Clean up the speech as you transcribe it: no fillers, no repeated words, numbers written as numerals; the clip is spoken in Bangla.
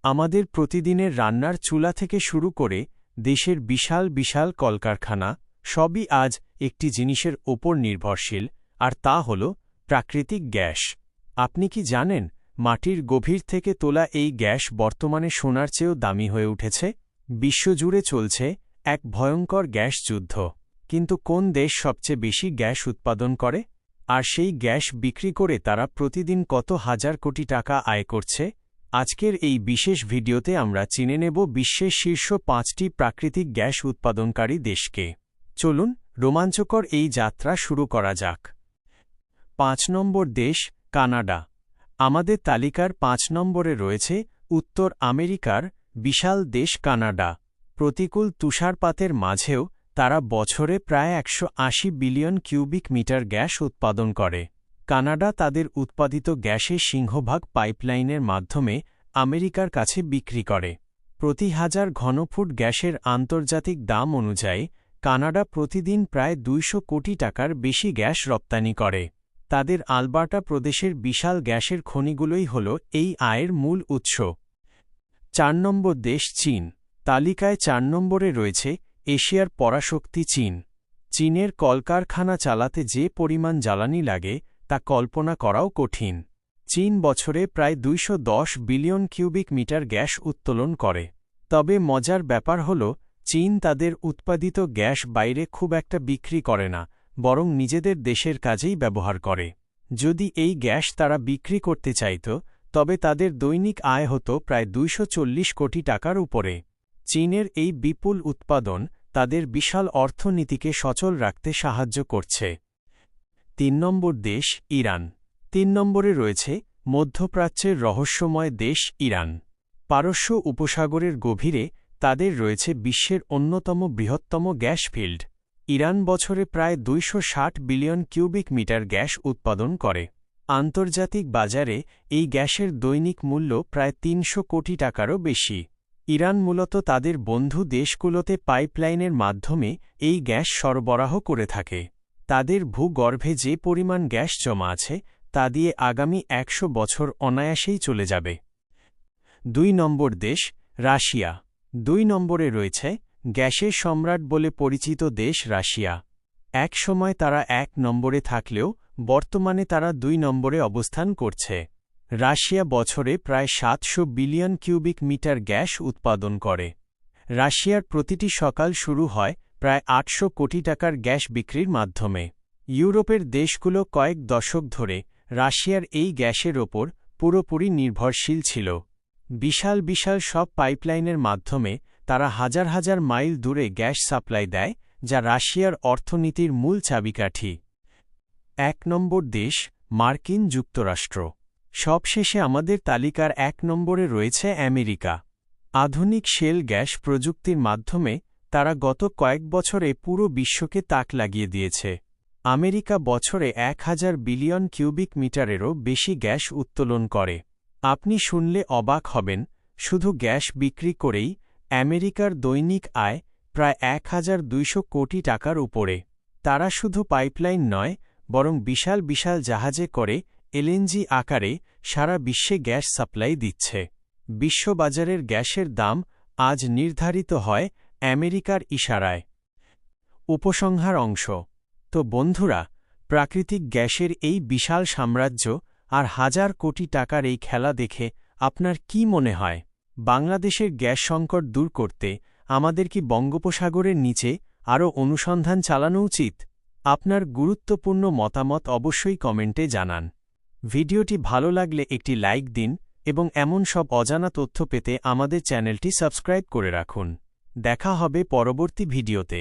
আমাদের প্রতিদিনের রান্নার চুলা থেকে শুরু করে দেশের বিশাল বিশাল কলকারখানা সবই আজ একটি জিনিসের ওপর নির্ভরশীল, আর তা হল প্রাকৃতিক গ্যাস। আপনি কি জানেন, মাটির গভীর থেকে তোলা এই গ্যাস বর্তমানে সোনার চেয়েও দামি হয়ে উঠেছে? বিশ্বজুড়ে চলছে এক ভয়ঙ্কর গ্যাস যুদ্ধ। কিন্তু কোন দেশ সবচেয়ে বেশি গ্যাস উৎপাদন করে, আর সেই গ্যাস বিক্রি করে তারা প্রতিদিন কত হাজার কোটি টাকা আয় করছে? আজকের এই বিশেষ ভিডিওতে আমরা চিনে নেব বিশ্বের শীর্ষ ৫টি প্রাকৃতিক গ্যাস উৎপাদনকারী দেশকে। চলুন রোমাঞ্চকর এই যাত্রা শুরু করা যাক। ৫ নম্বর দেশ কানাডা। আমাদের তালিকার ৫ নম্বরে রয়েছে উত্তর আমেরিকার বিশাল দেশ কানাডা। প্রতিকূল তুষারপাতের মাঝেও তারা বছরে প্রায় ১৮০ বিলিয়ন কিউবিক মিটার গ্যাস উৎপাদন করে। কানাডা তাদের উৎপাদিত গ্যাসের সিংহভাগ পাইপলাইনের মাধ্যমে আমেরিকার কাছে বিক্রি করে। প্রতি হাজার ঘনফুট গ্যাসের আন্তর্জাতিক দাম অনুযায়ী কানাডা প্রতিদিন প্রায় ২০০ কোটি টাকার বেশি গ্যাস রপ্তানি করে। তাদের আলবার্টা প্রদেশের বিশাল গ্যাসের খনিগুলোই হল এই আয়ের মূল উৎস। ৪ নম্বর দেশ চীন। তালিকায় ৪ নম্বরে রয়েছে এশিয়ার পরাশক্তি চীন। চীনের কলকারখানা চালাতে যে পরিমাণ জ্বালানি লাগে তা কল্পনা করাও কঠিন। চীন বছরে প্রায় ২১০ বিলিয়ন কিউবিক মিটার গ্যাস উত্তোলন করে। তবে মজার ব্যাপার হল, চীন তাদের উৎপাদিত গ্যাস বাইরে খুব একটা বিক্রি করে না, বরং নিজেদের দেশের কাজেই ব্যবহার করে। যদি এই গ্যাস তারা বিক্রি করতে চাইত, তবে তাদের দৈনিক আয় হতো প্রায় ২৪০ কোটি টাকার উপরে। চীনের এই বিপুল উৎপাদন তাদের বিশাল অর্থনীতিকে সচল রাখতে সাহায্য করছে। ৩ নম্বর দেশ ইরান। ৩ নম্বরে রয়েছে মধ্যপ্রাচ্যের রহস্যময় দেশ ইরান। পারস্য উপসাগরের গভীরে তাদের রয়েছে বিশ্বের অন্যতম বৃহত্তম গ্যাস ফিল্ড। ইরান বছরে প্রায় ২৬০ বিলিয়ন কিউবিক মিটার গ্যাস উৎপাদন করে। আন্তর্জাতিক বাজারে এই গ্যাসের দৈনিক মূল্য প্রায় ৩০০ কোটি টাকারও বেশি। ইরান মূলত তাদের বন্ধু দেশগুলোতে পাইপলাইনের মাধ্যমে এই গ্যাস সরবরাহ করে থাকে। তাদের ভূগর্ভে যে পরিমাণ গ্যাস জমা আছে তা দিয়ে আগামী ১০০ বছর অনায়াসেই চলে যাবে। ২ নম্বর দেশ রাশিয়া। ২ নম্বরে রয়েছে গ্যাসের সম্রাট বলে পরিচিত দেশ রাশিয়া। এক সময় তারা ১ নম্বরে থাকলেও বর্তমানে তারা ২ নম্বরে অবস্থান করছে। রাশিয়া বছরে প্রায় ৭০০ বিলিয়ন কিউবিক মিটার গ্যাস উৎপাদন করে। রাশিয়ার প্রতিটি সকাল শুরু হয় প্রায় ৮০০ কোটি টাকার গ্যাস বিক্রির মাধ্যমে। ইউরোপের দেশগুলো কয়েক দশক ধরে রাশিয়ার এই গ্যাসের ওপর পুরোপুরি নির্ভরশীল ছিল। বিশাল বিশাল সব পাইপলাইনের মাধ্যমে তারা হাজার হাজার মাইল দূরে গ্যাস সাপ্লাই দেয়, যা রাশিয়ার অর্থনীতির মূল চাবিকাঠি। ১ নম্বর দেশ মার্কিন যুক্তরাষ্ট্র। সবশেষে আমাদের তালিকার ১ নম্বরে রয়েছে আমেরিকা। আধুনিক শেল গ্যাস প্রযুক্তির মাধ্যমে তারা গত কয়েক বছরে পুরো বিশ্বকে তাক লাগিয়ে দিয়েছে। আমেরিকা বছরে ১০০০ বিলিয়ন কিউবিক মিটারেরও বেশি গ্যাস উত্তোলন করে। আপনি শুনলে অবাক হবেন, শুধু গ্যাস বিক্রি করেই আমেরিকার দৈনিক আয় প্রায় ১২০০ কোটি টাকার উপরে। তারা শুধু পাইপলাইন নয়, বরং বিশাল বিশাল জাহাজে করে এলএনজি আকারে সারা বিশ্বে গ্যাস সাপ্লাই দিচ্ছে। বিশ্ববাজারের গ্যাসের দাম আজ নির্ধারিত হয় আমেরিকার ইশারায়। উপসংহার অংশ। তো বন্ধুরা, প্রাকৃতিক গ্যাসের এই বিশাল সাম্রাজ্য আর হাজার কোটি টাকার এই খেলা দেখে আপনার কি মনে হয়? বাংলাদেশের গ্যাস সংকট দূর করতে আমাদের কি বঙ্গোপসাগরের নিচে আরও অনুসন্ধান চালানো উচিত? আপনার গুরুত্বপূর্ণ মতামত অবশ্যই কমেন্টে জানান। ভিডিওটি ভালো লাগলে একটি লাইক দিন এবং এমন সব অজানা তথ্য পেতে আমাদের চ্যানেলটি সাবস্ক্রাইব করে রাখুন। দেখা হবে পরবর্তী ভিডিওতে।